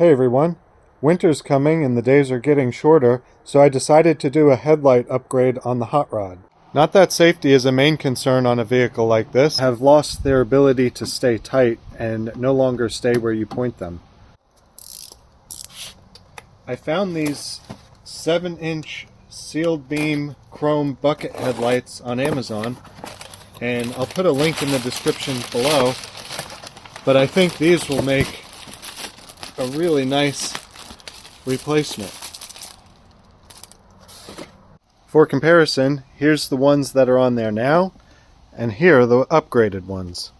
Hey everyone, winter's coming and the days are getting shorter, so I decided to do a headlight upgrade on the hot rod. Not that safety is a main concern on a vehicle like this, have lost their ability to stay tight and no longer stay where you point them. I found these 7-inch sealed beam chrome bucket headlights on Amazon, and I'll put a link in the description below, but I think these will make a really nice replacement. For comparison, here's the ones that are on there now, and here are the upgraded ones.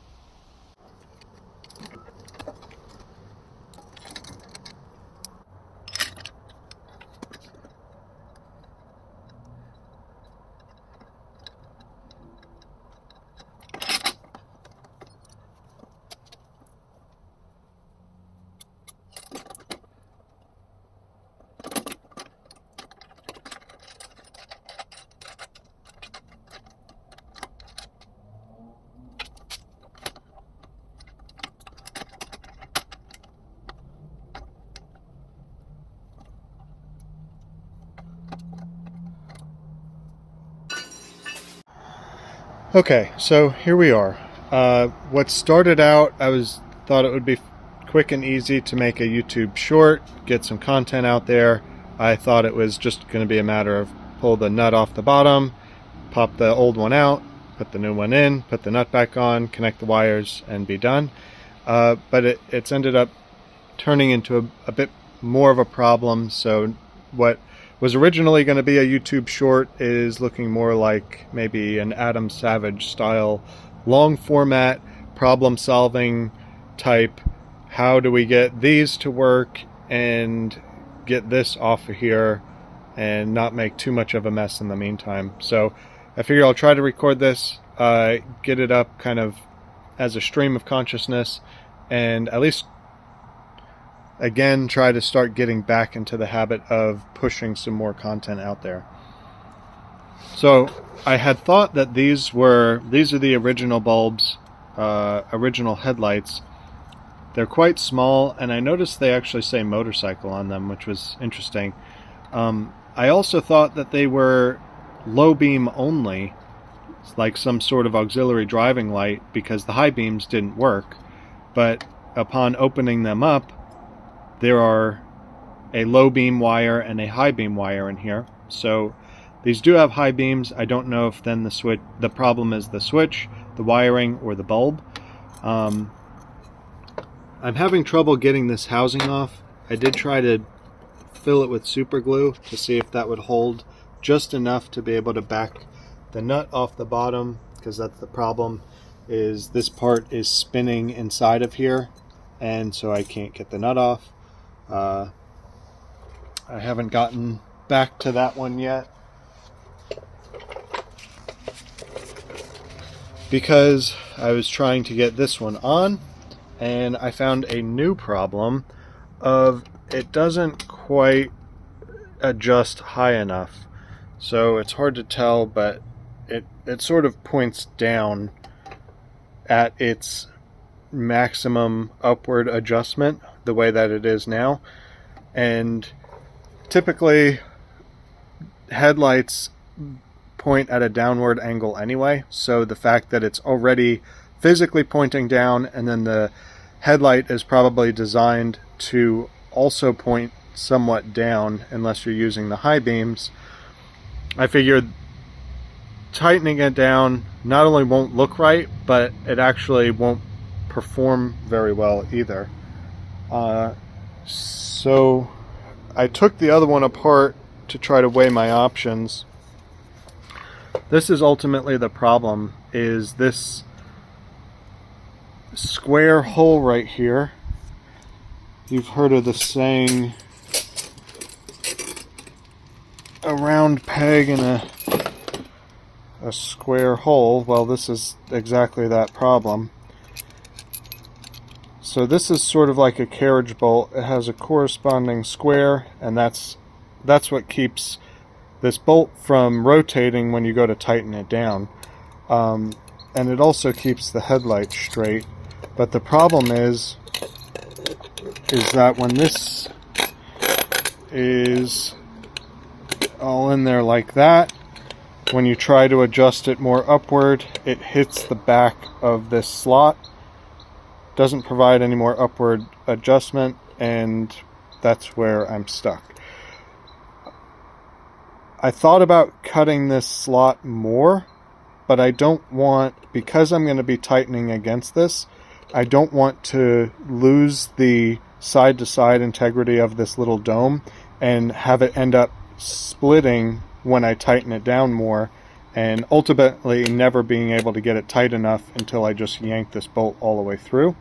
Okay, so here we are. What started out, thought it would be quick and easy to make a YouTube short, get some content out there. I thought it was just going to be a matter of pull the nut off the bottom, pop the old one out, put the new one in, put the nut back on, connect the wires, and be done. But it's ended up turning into a bit more of a problem. So what was originally going to be a YouTube short is looking more like maybe an Adam Savage style long format problem solving type. How do we get these to work and get this off of here and not make too much of a mess in the meantime? So I figure I'll try to record this, get it up kind of as a stream of consciousness, and at least again try to start getting back into the habit of pushing some more content out there. So I had thought that these are the original bulbs, original headlights. They're quite small, and I noticed they actually say motorcycle on them, which was interesting. I also thought that they were low beam only, like some sort of auxiliary driving light, because the high beams didn't work. But upon opening them up, there are a low beam wire and a high beam wire in here. So these do have high beams. I don't know if then the problem is the switch, the wiring, or the bulb. I'm having trouble getting this housing off. I did try to fill it with super glue to see if that would hold just enough to be able to back the nut off the bottom, because that's the problem, is this part is spinning inside of here, and so I can't get the nut off. I haven't gotten back to that one yet because I was trying to get this one on, and I found a new problem of it doesn't quite adjust high enough. So it's hard to tell, but it sort of points down at its maximum upward adjustment the way that it is now. And typically headlights point at a downward angle anyway, so the fact that it's already physically pointing down, and then the headlight is probably designed to also point somewhat down unless you're using the high beams, I figured tightening it down not only won't look right, but it actually won't perform very well either. So I took the other one apart to try to weigh my options. This is ultimately the problem, is this square hole right here. You've heard of the saying, a round peg in a square hole. Well, this is exactly that problem. So this is sort of like a carriage bolt. It has a corresponding square, and that's what keeps this bolt from rotating when you go to tighten it down. And it also keeps the headlight straight. But the problem is is that when this is all in there like that, when you try to adjust it more upward, it hits the back of this slot, doesn't provide any more upward adjustment, and that's where I'm stuck. I thought about cutting this slot more, but I don't want, because I'm going to be tightening against this, I don't want to lose the side-to-side integrity of this little dome and have it end up splitting when I tighten it down more, and ultimately never being able to get it tight enough until I just yank this bolt all the way through.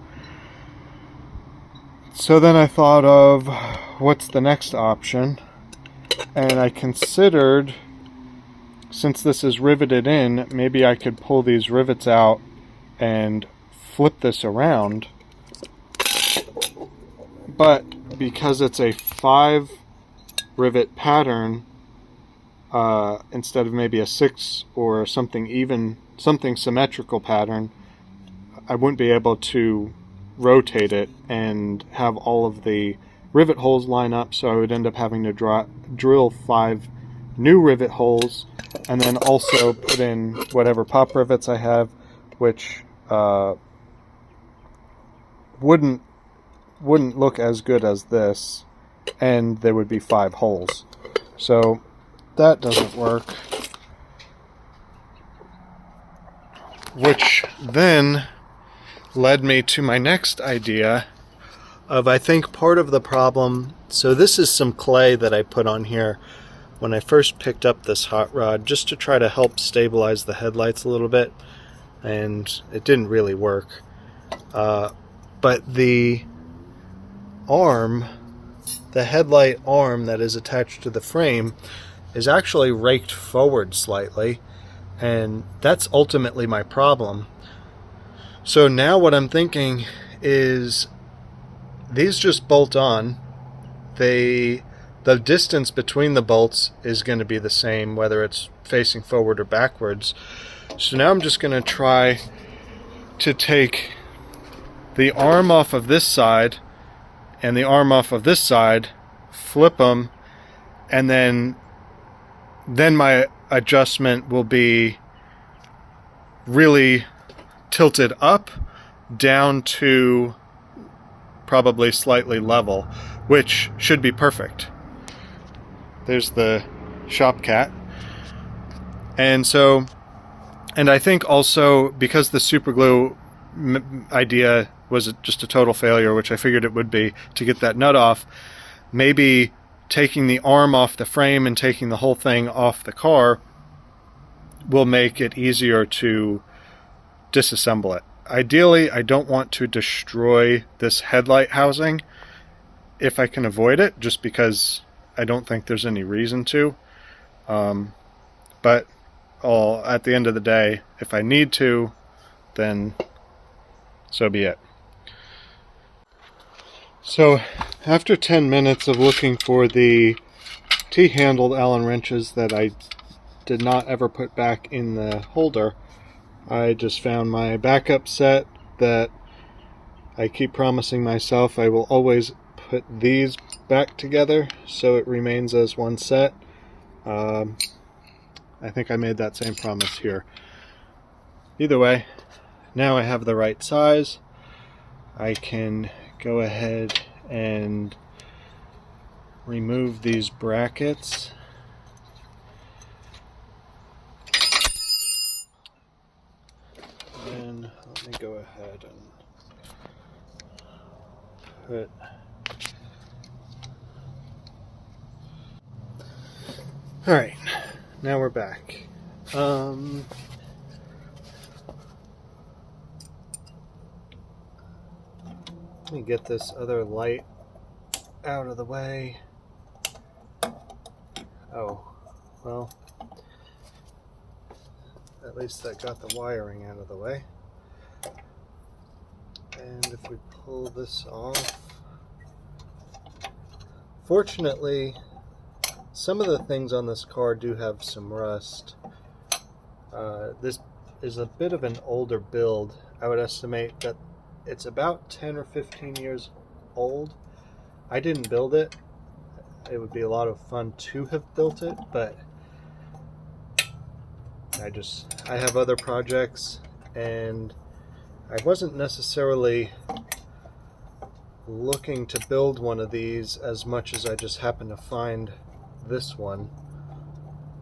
So then I thought of what's the next option, and I considered, since this is riveted in, maybe I could pull these rivets out and flip this around. But because it's a 5 rivet pattern, instead of maybe a 6 or something symmetrical pattern, I wouldn't be able to rotate it and have all of the rivet holes line up, so I would end up having to drill 5 new rivet holes and then also put in whatever pop rivets I have, which wouldn't look as good as this, and there would be 5 holes. So that doesn't work. Which then led me to my next idea of, I think part of the problem, so this is some clay that I put on here when I first picked up this hot rod, just to try to help stabilize the headlights a little bit, and it didn't really work. But the arm, the headlight arm that is attached to the frame, is actually raked forward slightly, and that's ultimately my problem. So now what I'm thinking is, these just bolt on. The distance between the bolts is going to be the same whether it's facing forward or backwards. So now I'm just going to try to take the arm off of this side and the arm off of this side, flip them, and then my adjustment will be really tilted up, down to probably slightly level, which should be perfect. There's the shop cat. And so, and I think also, because the super glue idea was just a total failure, which I figured it would be, to get that nut off, maybe taking the arm off the frame and taking the whole thing off the car will make it easier to disassemble it. Ideally, I don't want to destroy this headlight housing if I can avoid it, just because I don't think there's any reason to. But at the end of the day, if I need to, then so be it. So after 10 minutes of looking for the T-handled Allen wrenches that I did not ever put back in the holder, I just found my backup set that I keep promising myself I will always put these back together so it remains as one set. I think I made that same promise here. Either way, now I have the right size. I can go ahead and remove these brackets. And let me go ahead and put alright, now we're back. Let me get this other light out of the way. Oh, well, at least that got the wiring out of the way. And if we pull this off, fortunately, some of the things on this car do have some rust. This is a bit of an older build. I would estimate that it's about 10 or 15 years old. I didn't build it. It would be a lot of fun to have built it, but I have other projects, and I wasn't necessarily looking to build one of these as much as I just happened to find this one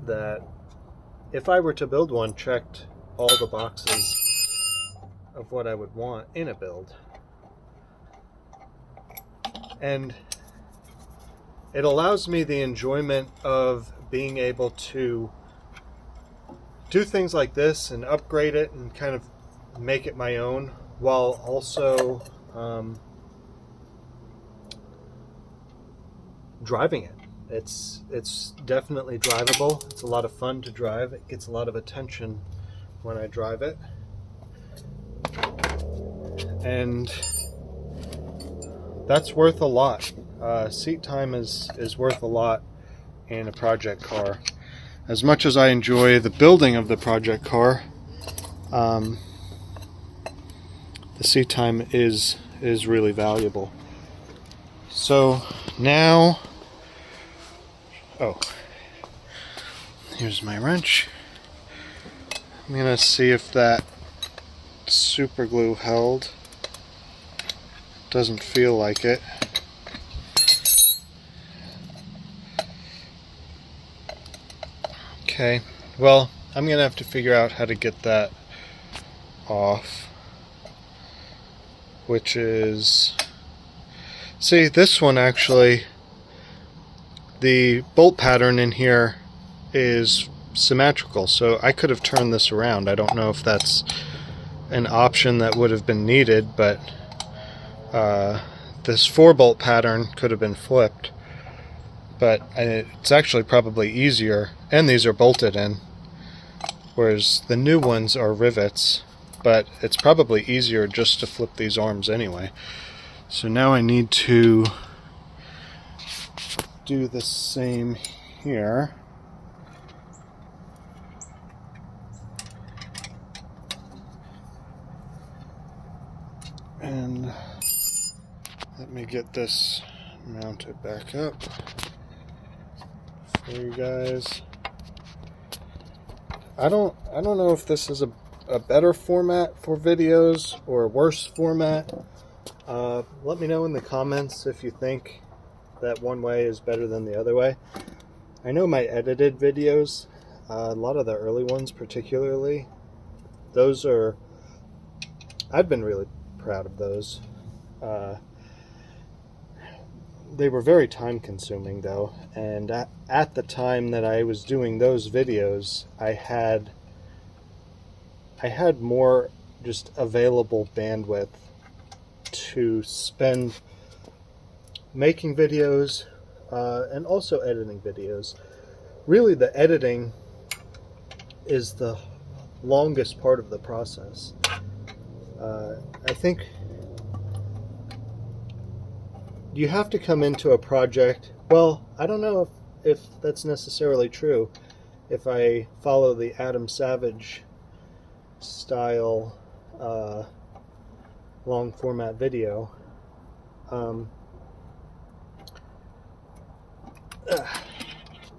that, if I were to build one, checked all the boxes of what I would want in a build. And it allows me the enjoyment of being able to do things like this and upgrade it and kind of make it my own, while also driving it. It's definitely drivable. It's a lot of fun to drive. It gets a lot of attention when I drive it, and that's worth a lot. Seat time is worth a lot in a project car. As much as I enjoy the building of the project car, the seat time is really valuable. So now, here's my wrench. I'm gonna see if that super glue held. Doesn't feel like it. Okay, well, I'm gonna have to figure out how to get that off, which is, see, this one actually, the bolt pattern in here is symmetrical, so I could have turned this around. I don't know if that's an option that would have been needed, but this 4-bolt pattern could have been flipped, but it's actually probably easier, and these are bolted in, whereas the new ones are rivets, but it's probably easier just to flip these arms anyway. So now I need to do the same here. And let me get this mounted back up for you guys. I don't know if this is a better format for videos or a worse format. Let me know in the comments if you think that one way is better than the other way. I know my edited videos, a lot of the early ones particularly, those are, I've been really proud of those. They were very time consuming though, and at the time that I was doing those videos, I had more just available bandwidth to spend making videos and also editing videos. Really, the editing is the longest part of the process. I think you have to come into a project, well, I don't know if that's necessarily true. If I follow the Adam Savage style long format video,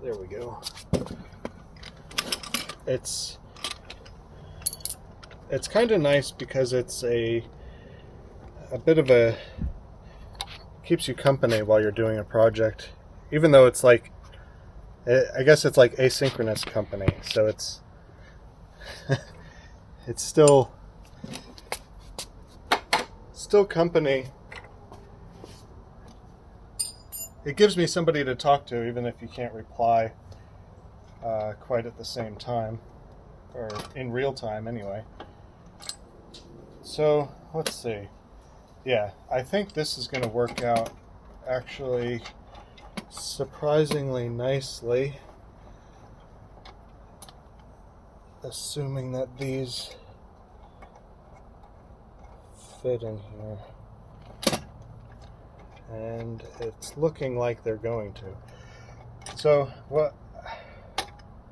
there we go. It's kind of nice because it's a bit of a, keeps you company while you're doing a project, even though it's like, I guess it's like asynchronous company, so it's it's still company. It gives me somebody to talk to, even if you can't reply quite at the same time, or in real time anyway. So let's see. Yeah, I think this is going to work out actually surprisingly nicely, assuming that these fit in here, and it's looking like they're going to. So what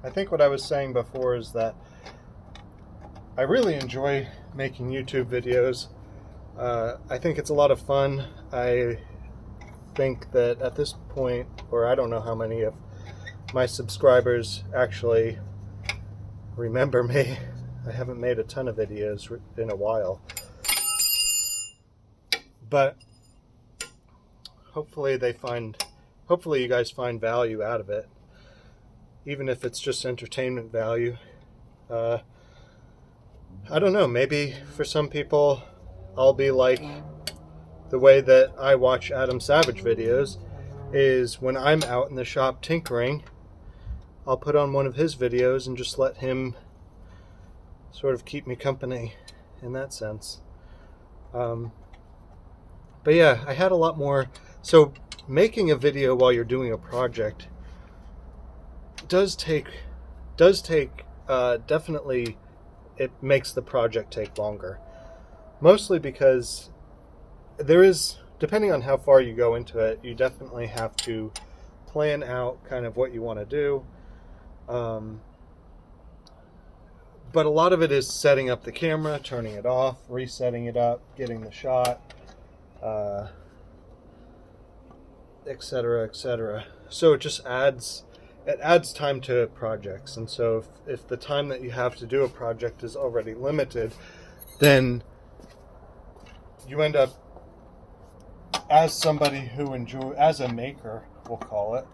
I was saying before is that I really enjoy making YouTube videos. I think it's a lot of fun. I think that at this point, or I don't know how many of my subscribers actually remember me. I haven't made a ton of videos in a while. But hopefully you guys find value out of it. Even if it's just entertainment value. I don't know, maybe for some people I'll be like the way that I watch Adam Savage videos, is when I'm out in the shop tinkering, I'll put on one of his videos and just let him sort of keep me company in that sense. But yeah, I had a lot more. So making a video while you're doing a project does take definitely, it makes the project take longer. Mostly because there is, depending on how far you go into it, you definitely have to plan out kind of what you want to do. But a lot of it is setting up the camera, turning it off, resetting it up, getting the shot, etc., etc. So it just adds time to projects. And so if the time that you have to do a project is already limited, then you end up, as somebody who as a maker, we'll call it,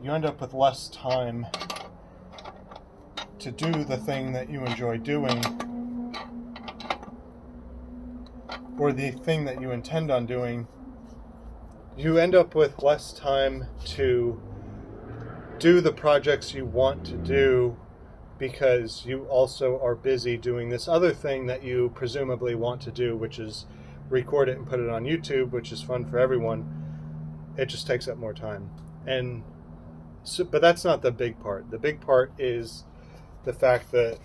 you end up with less time to do the thing that you enjoy doing, or the thing that you intend on doing. You end up with less time to do the projects you want to do because you also are busy doing this other thing that you presumably want to do, which is record it and put it on YouTube, which is fun for everyone. It just takes up more time. And so, but that's not the big part. The big part is the fact that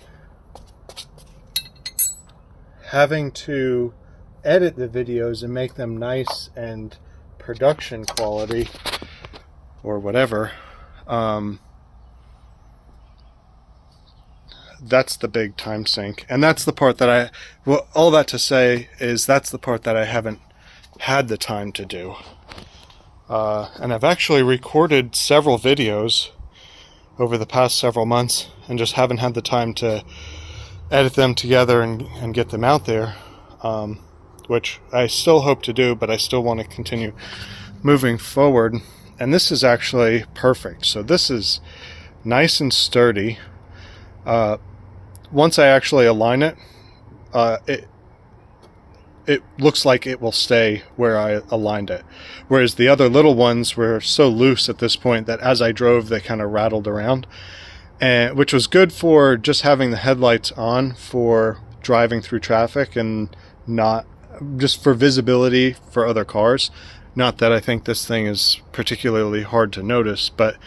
having to edit the videos and make them nice and production quality or whatever, that's the big time sink. And that's the part that all that to say is that's the part that I haven't had the time to do. And I've actually recorded several videos over the past several months and just haven't had the time to edit them together and get them out there, which I still hope to do, but I still want to continue moving forward. And this is actually perfect. So this is nice and sturdy. Once I actually align it, it looks like it will stay where I aligned it. Whereas the other little ones were so loose at this point that as I drove, they kind of rattled around, and which was good for just having the headlights on for driving through traffic and not just for visibility for other cars. Not that I think this thing is particularly hard to notice, but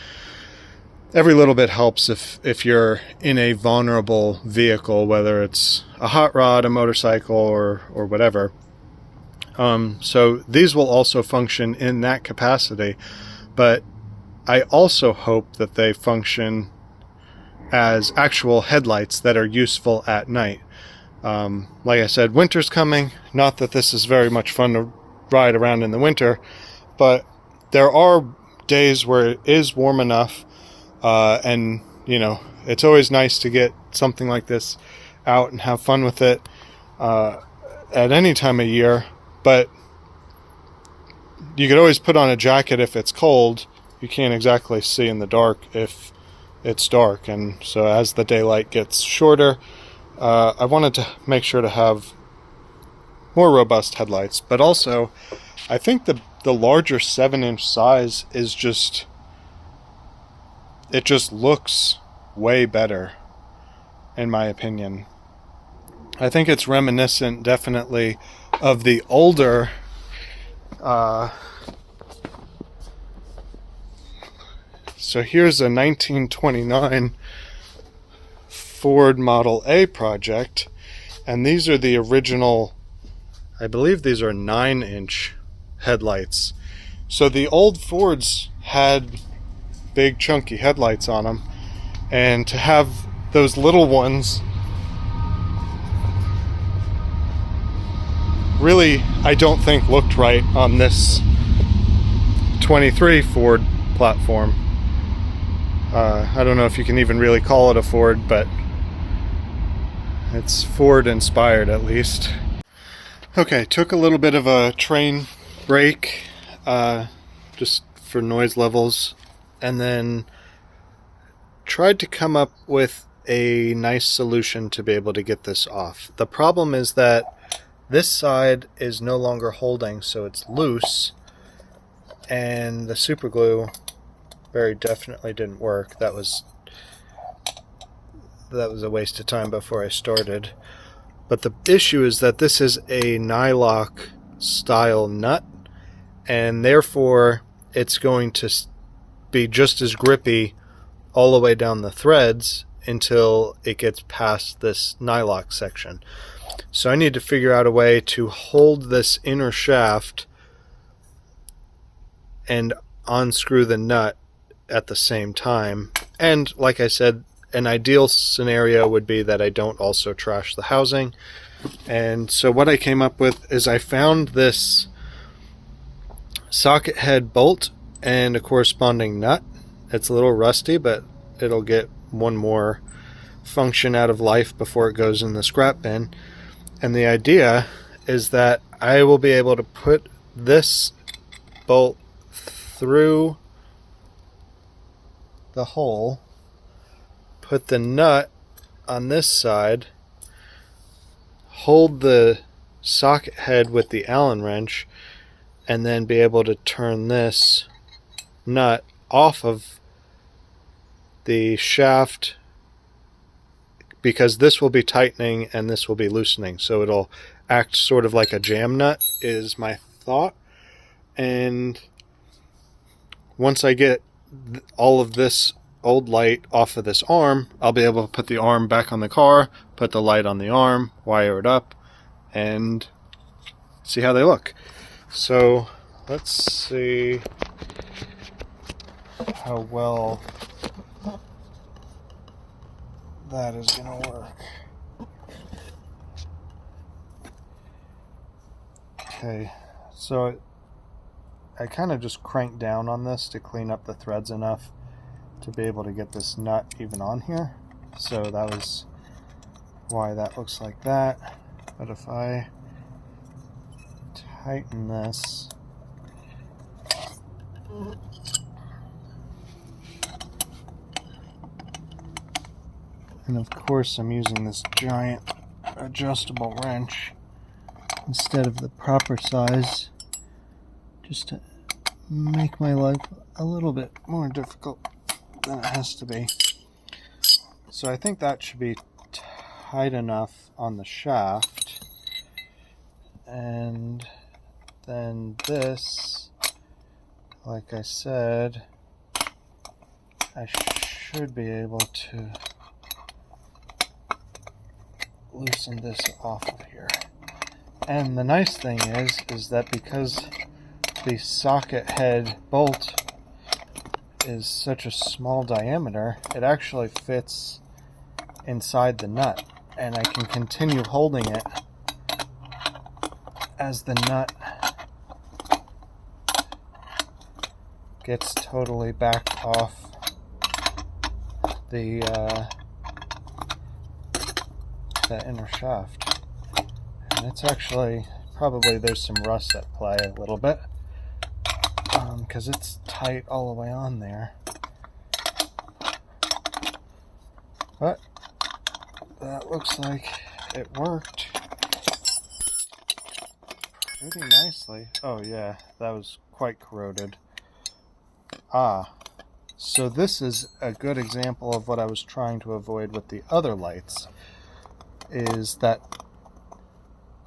every little bit helps if you're in a vulnerable vehicle, whether it's a hot rod, a motorcycle, or whatever. So these will also function in that capacity, but I also hope that they function as actual headlights that are useful at night. Like I said, winter's coming. Not that this is very much fun to ride around in the winter, but there are days where it is warm enough. And you know, it's always nice to get something like this out and have fun with it at any time of year. But you could always put on a jacket if it's cold. You can't exactly see in the dark if it's dark. And so as the daylight gets shorter, I wanted to make sure to have more robust headlights. But also, I think the larger 7-inch size is just... it just looks way better, in my opinion. I think it's reminiscent, definitely, of the older so here's a 1929 Ford Model A project, and these are the original, I believe these are 9-inch headlights. So the old Fords had big chunky headlights on them, and to have those little ones really, I don't think looked right on this 23 Ford platform. I don't know if you can even really call it a Ford, but it's Ford inspired at least. Okay, took a little bit of a train break, just for noise levels, and then tried to come up with a nice solution to be able to get this off. The problem is that this side is no longer holding, so it's loose, and the super glue very definitely didn't work. That was a waste of time before I started. But the issue is that this is a nylock style nut, and therefore it's going to be just as grippy all the way down the threads until it gets past this nylock section. So I need to figure out a way to hold this inner shaft and unscrew the nut at the same time. And like I said, an ideal scenario would be that I don't also trash the housing. And so what I came up with is I found this socket head bolt and a corresponding nut. It's a little rusty, but it'll get one more function out of life before it goes in the scrap bin. And the idea is that I will be able to put this bolt through the hole, put the nut on this side, hold the socket head with the Allen wrench, and then be able to turn this nut off of the shaft, because this will be tightening and this will be loosening, so it'll act sort of like a jam nut is my thought. And once I get all of this old light off of this arm, I'll be able to put the arm back on the car, put the light on the arm, wire it up, and see how they look. So let's see how well that is going to work. Okay, so I kind of just cranked down on this to clean up the threads enough to be able to get this nut even on here. So that was why that looks like that. But if I tighten this, and of course I'm using this giant adjustable wrench instead of the proper size, just to make my life a little bit more difficult than it has to be. So I think that should be tight enough on the shaft. And then this, like I said, I should be able to loosen this off of here. And the nice thing is that because the socket head bolt is such a small diameter, it actually fits inside the nut, and I can continue holding it as the nut gets totally back off the inner shaft. And it's actually, probably there's some rust at play a little bit, because it's tight all the way on there. But that looks like it worked pretty nicely. Oh yeah, that was quite corroded. So this is a good example of what I was trying to avoid with the other lights, is that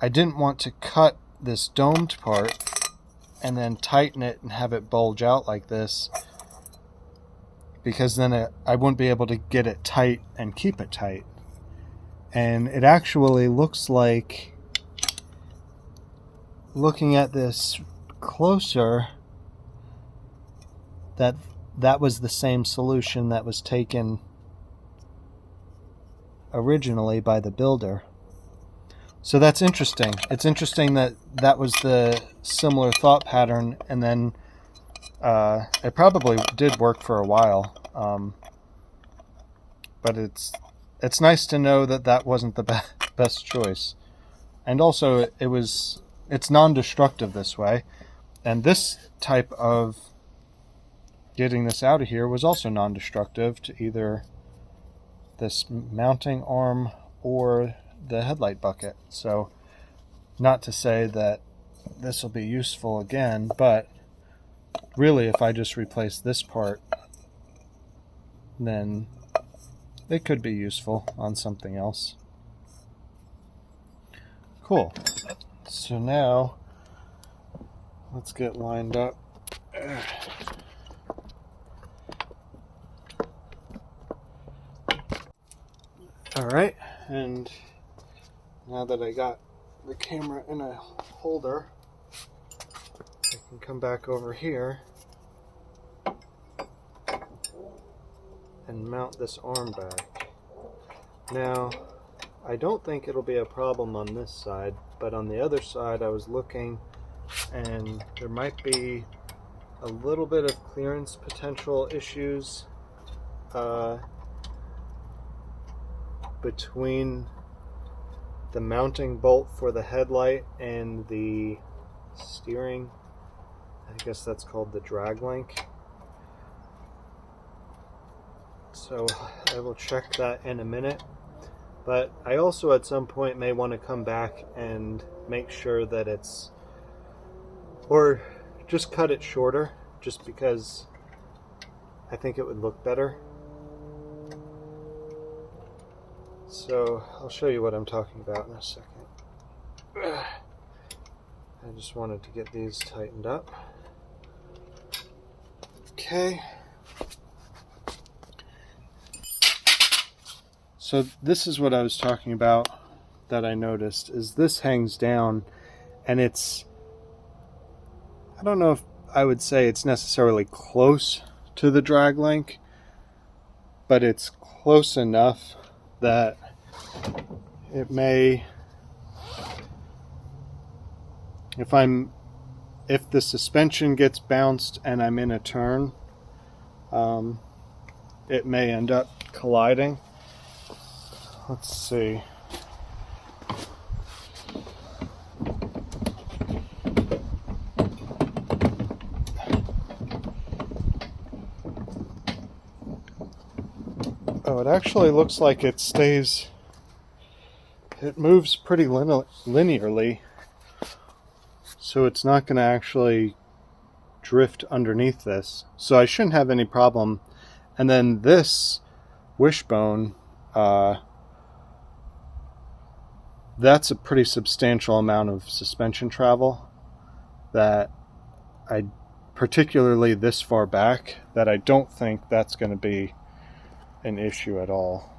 I didn't want to cut this domed part and then tighten it and have it bulge out like this, because then I wouldn't be able to get it tight and keep it tight. And it actually looks like, looking at this closer, that was the same solution that was taken originally by the builder. So that's interesting. It's interesting that that was the similar thought pattern, and then it probably did work for a while. But it's nice to know that that wasn't the best choice. And also, it's non-destructive this way. And this type of getting this out of here was also non-destructive to either this mounting arm or the headlight bucket. So not to say that this will be useful again, but really if I just replace this part, then it could be useful on something else. Cool. So now let's get lined up. All right, and now that I got the camera in a holder, I can come back over here and mount this arm back. Now, I don't think it'll be a problem on this side, but on the other side I was looking and there might be a little bit of clearance potential issues between the mounting bolt for the headlight and the steering. I guess that's called the drag link. So I will check that in a minute. But I also at some point may want to come back and make sure that it's, or just cut it shorter, just because I think it would look better. So I'll show you what I'm talking about in a second. I just wanted to get these tightened up. Okay. So this is what I was talking about that I noticed, is this hangs down and it's, I don't know if I would say it's necessarily close to the drag link, but it's close enough that it may, if the suspension gets bounced and I'm in a turn, it may end up colliding. Let's see. Oh, it actually looks like it stays, it moves pretty linearly, so it's not going to actually drift underneath this. So I shouldn't have any problem. And then this wishbone, that's a pretty substantial amount of suspension travel that particularly this far back, that I don't think that's going to be an issue at all.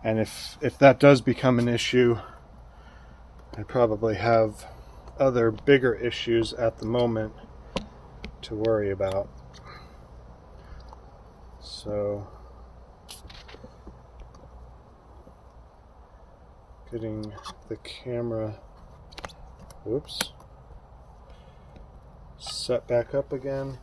And if that does become an issue, I probably have other bigger issues at the moment to worry about. So getting the camera, set back up again.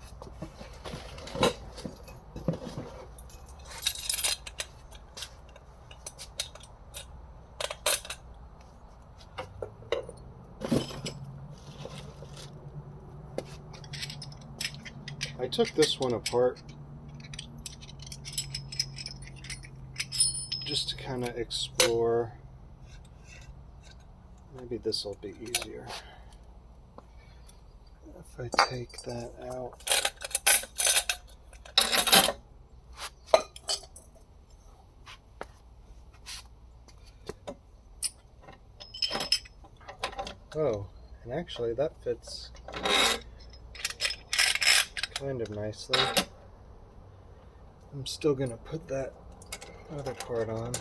I took this one apart just to kind of explore. Maybe this will be easier if I take that out. Oh, and actually that fits kind of nicely. I'm still going to put that other part on.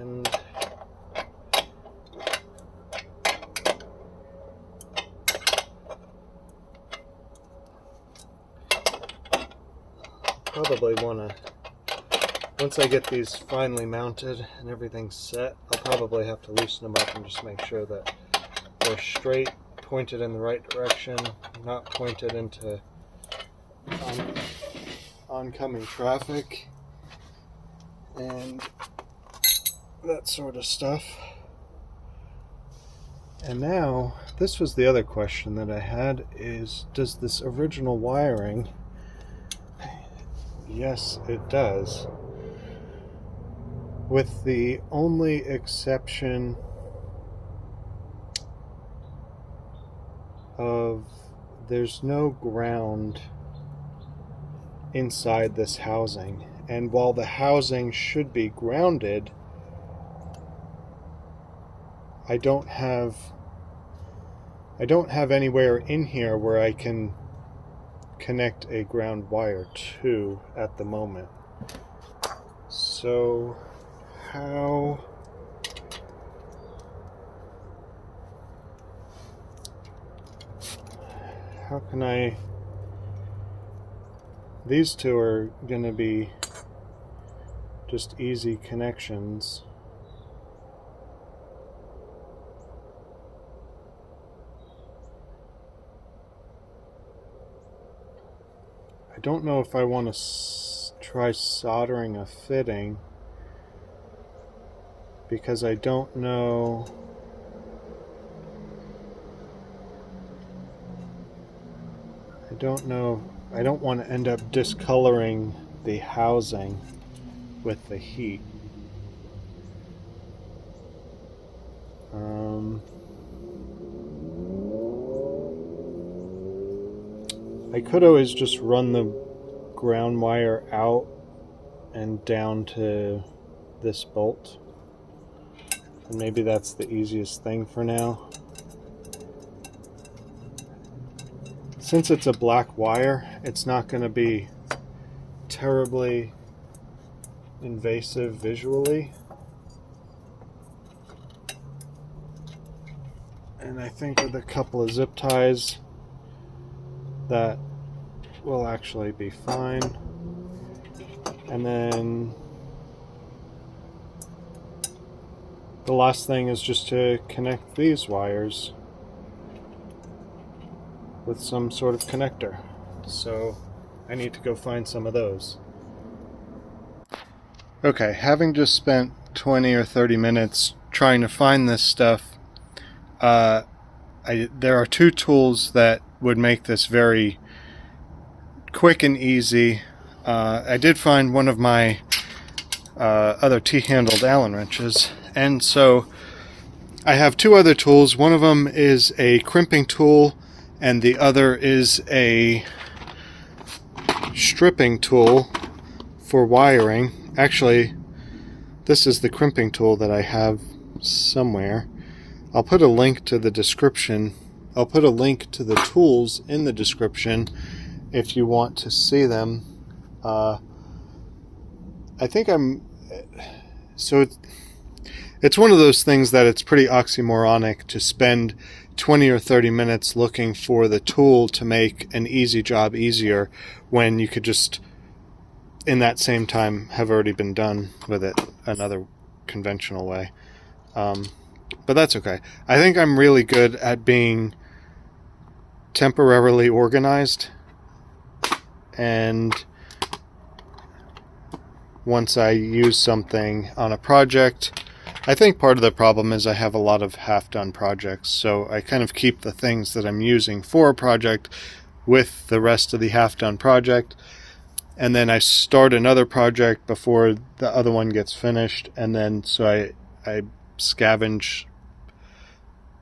And probably want to, once I get these finally mounted and everything's set, I'll probably have to loosen them up and just make sure that they're straight, pointed in the right direction, not pointed into oncoming traffic and that sort of stuff. And now, this was the other question that I had, is does this original wiring, yes it does, with the only exception of there's no ground inside this housing, and while the housing should be grounded, I don't have anywhere in here where I can connect a ground wire to at the moment. So how can I, these two are going to be just easy connections. I don't know if I want to try soldering a fitting, because I don't know. I don't want to end up discoloring the housing with the heat. I could always just run the ground wire out and down to this bolt, and maybe that's the easiest thing for now. Since it's a black wire, it's not going to be terribly invasive visually. And I think with a couple of zip ties, that will actually be fine. And then the last thing is just to connect these wires with some sort of connector. So I need to go find some of those. Okay, having just spent 20 or 30 minutes trying to find this stuff, there are two tools that would make this very quick and easy. I did find one of my other T-handled Allen wrenches, and so I have two other tools. One of them is a crimping tool, and the other is a stripping tool for wiring. Actually, this is the crimping tool that I have somewhere. I'll put a link to the description. I'll put a link to the tools in the description if you want to see them. I think it's one of those things that it's pretty oxymoronic to spend 20 or 30 minutes looking for the tool to make an easy job easier when you could just, in that same time, have already been done with it another conventional way. But that's okay. I think I'm really good at being temporarily organized, and once I use something on a project, I think part of the problem is I have a lot of half-done projects, so I kind of keep the things that I'm using for a project with the rest of the half-done project, and then I start another project before the other one gets finished, and then so I scavenge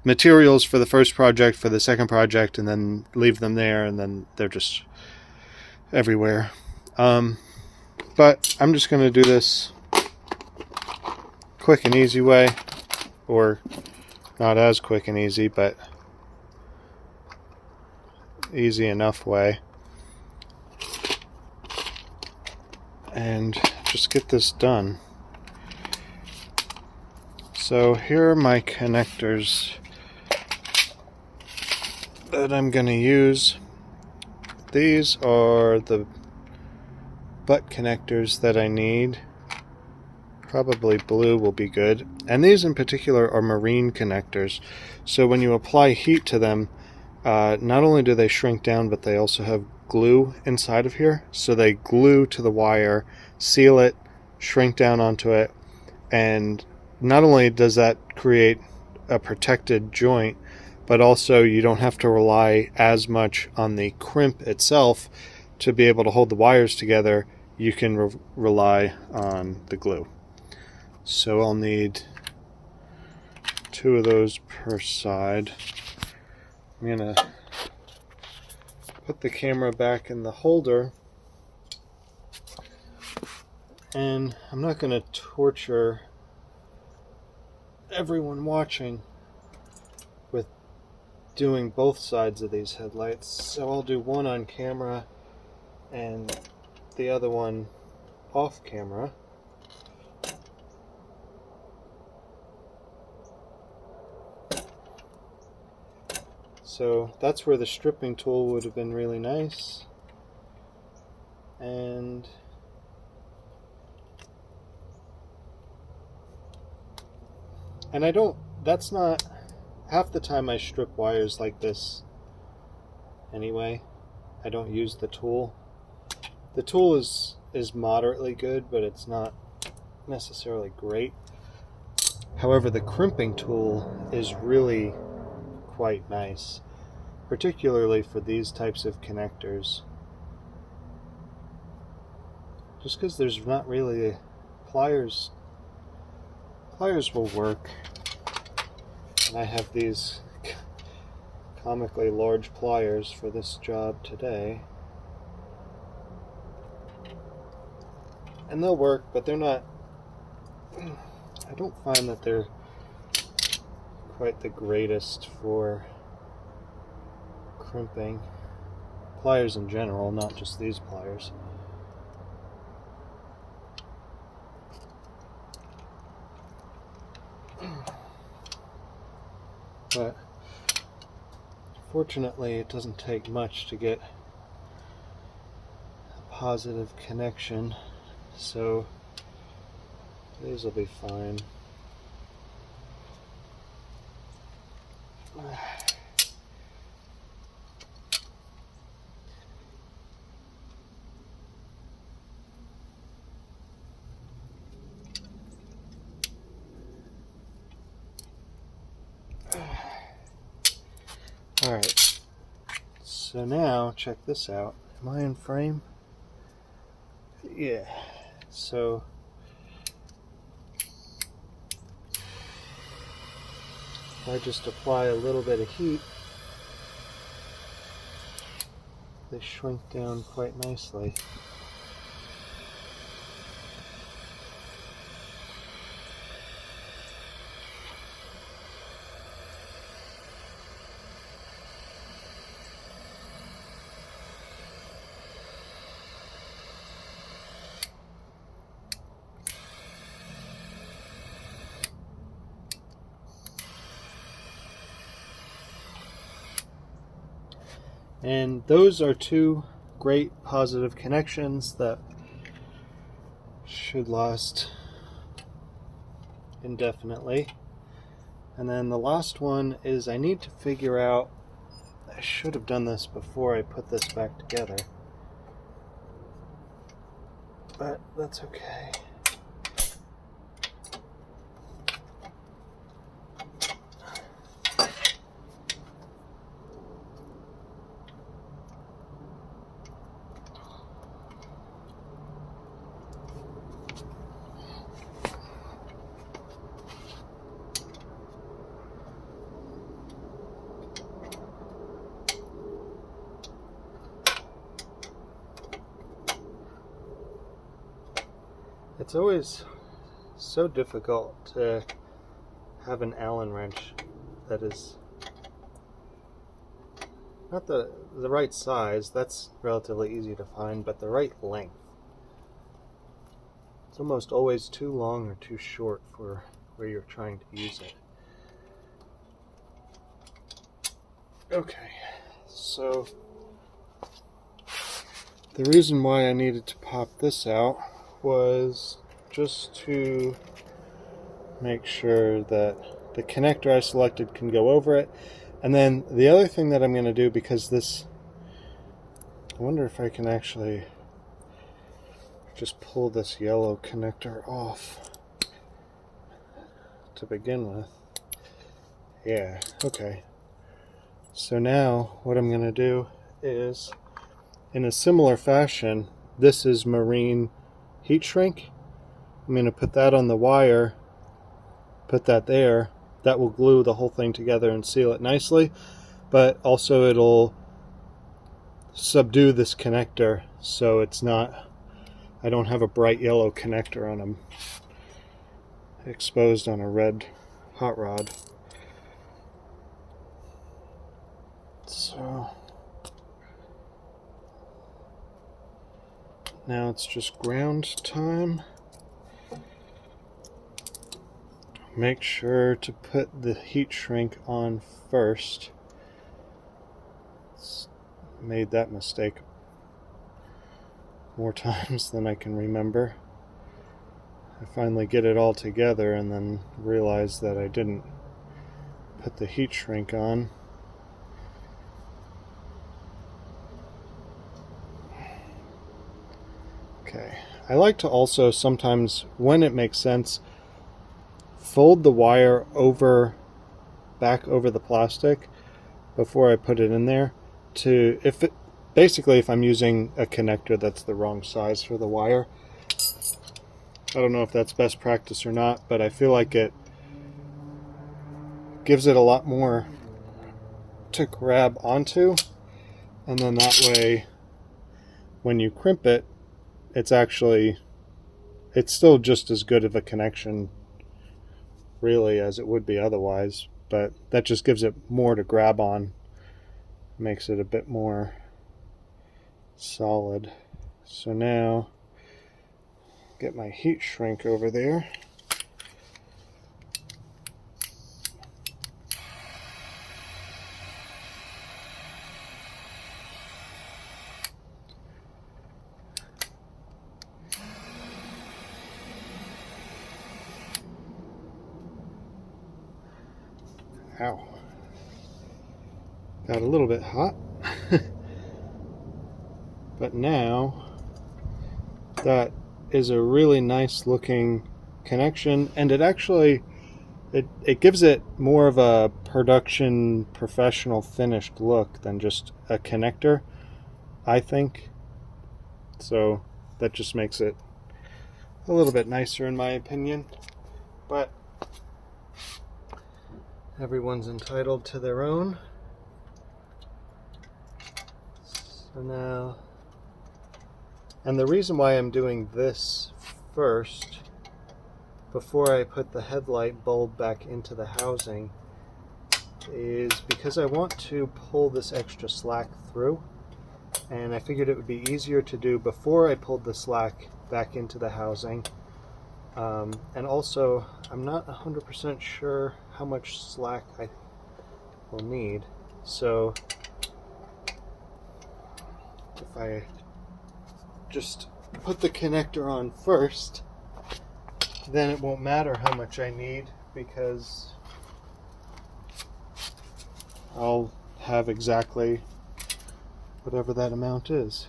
materials for the first project, for the second project, and then leave them there, and then they're just everywhere. But I'm just going to do this quick and easy way, or not as quick and easy, but easy enough way, and just get this done. So here are my connectors that I'm going to use. These are the butt connectors that I need. Probably blue will be good. And these in particular are marine connectors. So when you apply heat to them, not only do they shrink down, but they also have glue inside of here. So they glue to the wire, seal it, shrink down onto it, and not only does that create a protected joint, but also you don't have to rely as much on the crimp itself to be able to hold the wires together. You can rely on the glue. So I'll need 2 of those per side. I'm going to put the camera back in the holder, and I'm not going to torture everyone watching with doing both sides of these headlights. So I'll do one on camera and the other one off camera. So that's where the stripping tool would have been really nice. And I don't, that's not, half the time I strip wires like this anyway. I don't use the tool. The tool is moderately good, but it's not necessarily great. However, the crimping tool is really quite nice, particularly for these types of connectors. Just because there's not really pliers. Pliers will work. And I have these comically large pliers for this job today. And they'll work, but they're not, I don't find that they're quite the greatest for crimping. Pliers in general, not just these pliers. But fortunately, it doesn't take much to get a positive connection, so these will be fine. Alright, so now check this out. Am I in frame? Yeah, so if I just apply a little bit of heat, they shrink down quite nicely. And those are 2 great positive connections that should last indefinitely. And then the last one is I need to figure out, I should have done this before I put this back together, but that's okay. It's always so difficult to have an Allen wrench that is not the right size. That's relatively easy to find, but the right length. It's almost always too long or too short for where you're trying to use it. Okay, so The reason why I needed to pop this out was just to make sure that the connector I selected can go over it. And then the other thing that I'm going to do, because this, I wonder if I can actually just pull this yellow connector off to begin with. Yeah, okay. So now what I'm going to do is, in a similar fashion, this is marine heat shrink. I'm going to put that on the wire, put that there. That will glue the whole thing together and seal it nicely, but also it'll subdue this connector so it's not, I don't have a bright yellow connector on them exposed on a red hot rod. So now it's just ground time. Make sure to put the heat shrink on first. Made that mistake more times than I can remember. I finally get it all together and then realize that I didn't put the heat shrink on. Okay, I like to also sometimes, when it makes sense, fold the wire back over the plastic before I put it in there, to, basically if I'm using a connector that's the wrong size for the wire. I don't know if that's best practice or not, but I feel like it gives it a lot more to grab onto, and then that way when you crimp it, it's still just as good of a connection really as it would be otherwise, but that just gives it more to grab on, makes it a bit more solid. So now get my heat shrink over there. Ow. Got a little bit hot. But now that is a really nice looking connection, and it actually it gives it more of a production professional finished look than just a connector, I think. So that just makes it a little bit nicer in my opinion. But everyone's entitled to their own. So now, and the reason why I'm doing this first, before I put the headlight bulb back into the housing, is because I want to pull this extra slack through, and I figured it would be easier to do before I pulled the slack back into the housing. And also, I'm not 100% sure how much slack I will need, so if I just put the connector on first, then it won't matter how much I need, because I'll have exactly whatever that amount is.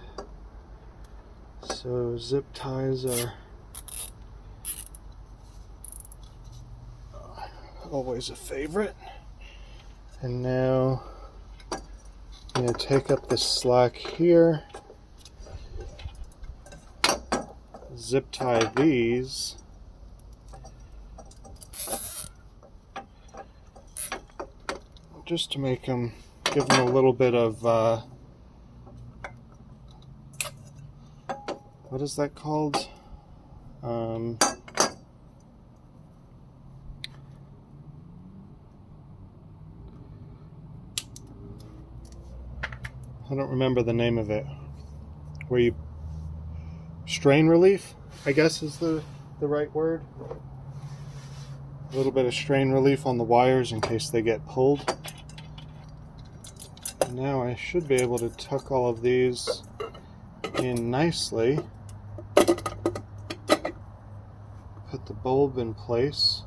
So zip ties are always a favorite. And now I'm going to take up the slack here, zip tie these, just to make them, give them a little bit of, what is that called? I don't remember the name of it. Where you, strain relief, I guess is the right word. A little bit of strain relief on the wires in case they get pulled. And now I should be able to tuck all of these in nicely. Put the bulb in place.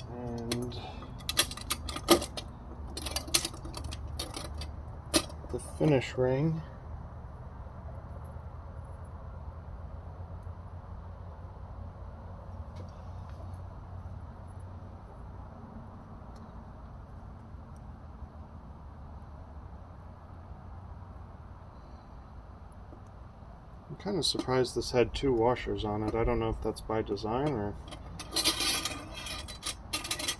And the finish ring. I'm kind of surprised this had 2 washers on it. I don't know if that's by design or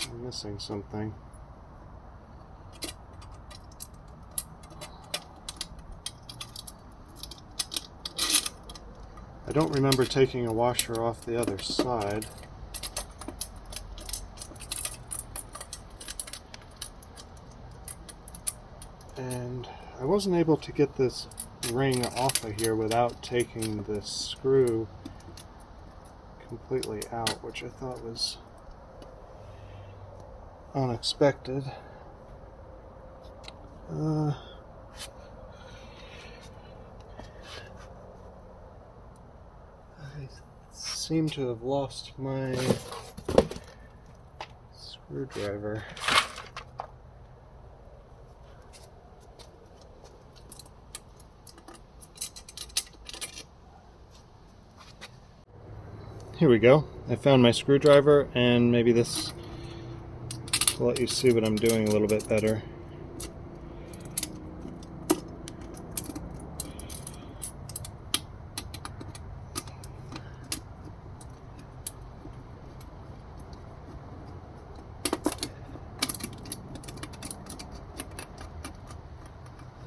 I'm missing something. I don't remember taking a washer off the other side. And I wasn't able to get this ring off of here without taking the screw completely out, which I thought was unexpected. I seem to have lost my screwdriver. Here we go. I found my screwdriver, and maybe this will let you see what I'm doing a little bit better.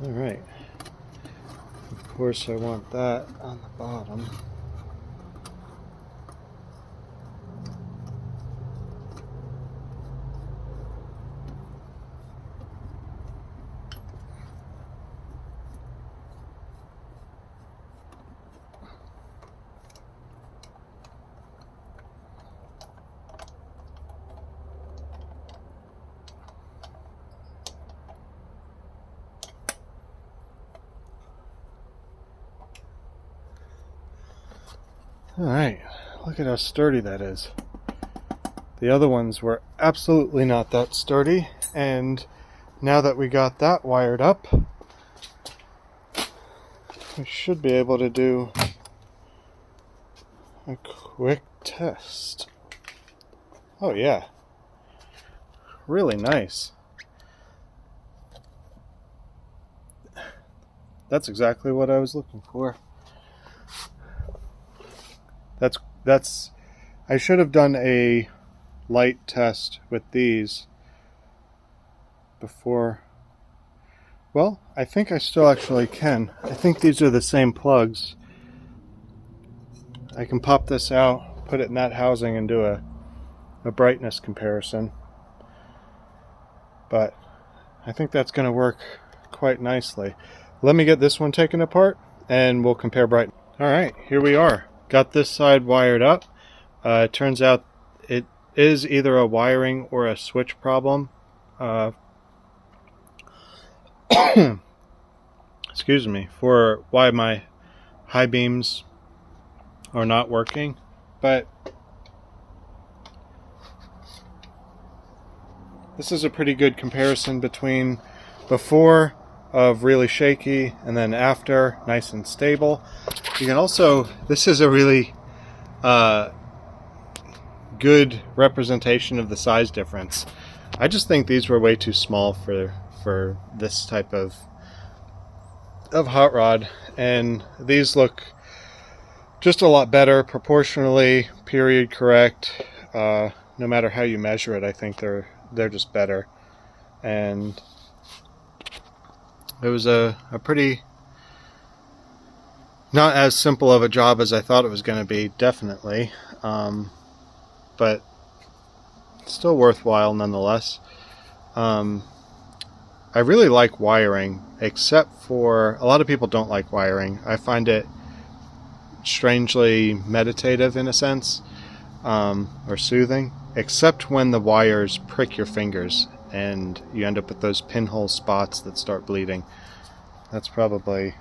All right. Of course, I want that on the bottom. Alright, look at how sturdy that is. The other ones were absolutely not that sturdy, and now that we got that wired up, we should be able to do a quick test. Oh yeah, really nice. That's exactly what I was looking for. That's I should have done a light test with these before. Well, I think I still actually can. I think these are the same plugs. I can pop this out, put it in that housing, and do a brightness comparison. But I think that's going to work quite nicely. Let me get this one taken apart and we'll compare brightness. Alright, here we are. Got this side wired up. It turns out it is either a wiring or a switch problem. Excuse me, for why my high beams are not working. But this is a pretty good comparison between before of really shaky and then after nice and stable. You can also, this is a really good representation of the size difference. I just think these were way too small for this type of hot rod, and these look just a lot better proportionally, period correct. No matter how you measure it, I think they're just better. And it was a pretty, not as simple of a job as I thought it was going to be, definitely, but still worthwhile nonetheless. I really like wiring, except for a lot of people don't like wiring. I find it strangely meditative in a sense, or soothing, except when the wires prick your fingers and you end up with those pinhole spots that start bleeding. That's probably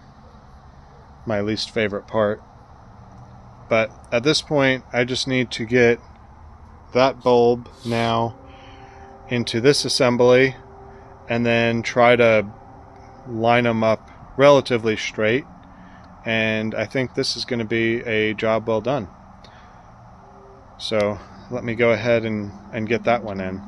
my least favorite part. But at this point, I just need to get that bulb now into this assembly and then try to line them up relatively straight. And I think this is going to be a job well done. So let me go ahead and get that one in.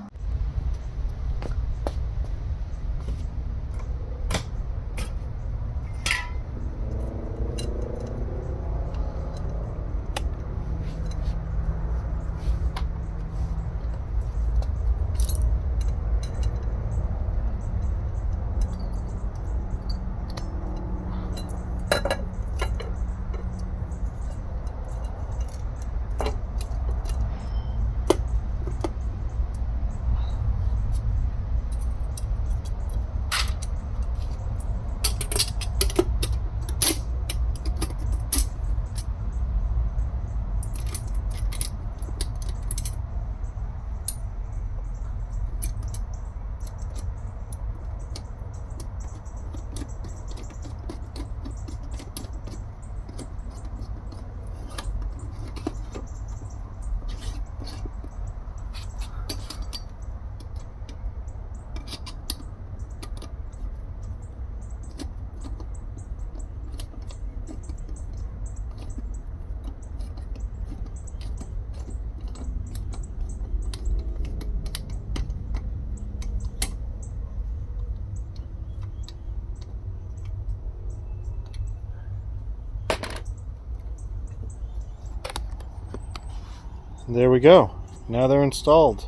There we go. Now they're installed.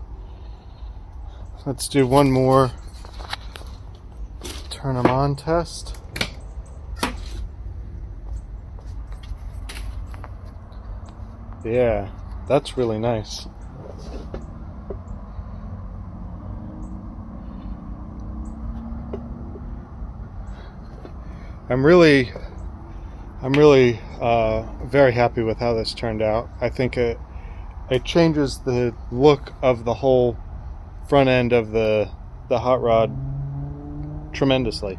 Let's do one more turn them on test. Yeah, that's really nice. I'm really very happy with how this turned out. I think it changes the look of the whole front end of the hot rod tremendously,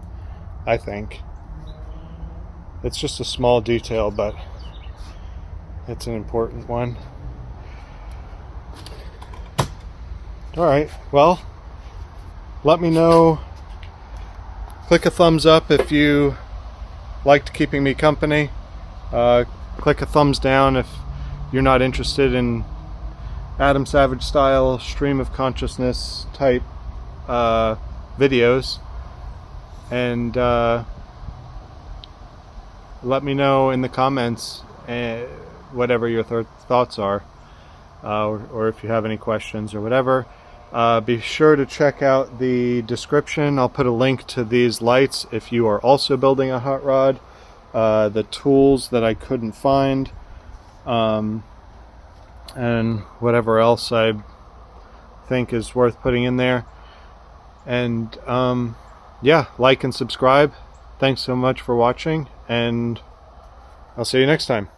I think. It's just a small detail, but it's an important one. Alright, well, let me know. Click a thumbs up if you liked keeping me company. Click a thumbs down if you're not interested in Adam Savage style stream of consciousness type videos. And let me know in the comments whatever your thoughts are, or if you have any questions or whatever. Be sure to check out the description. I'll put a link to these lights if you are also building a hot rod, the tools that I couldn't find, and whatever else I think is worth putting in there. And yeah, like and subscribe. Thanks so much for watching, and I'll see you next time.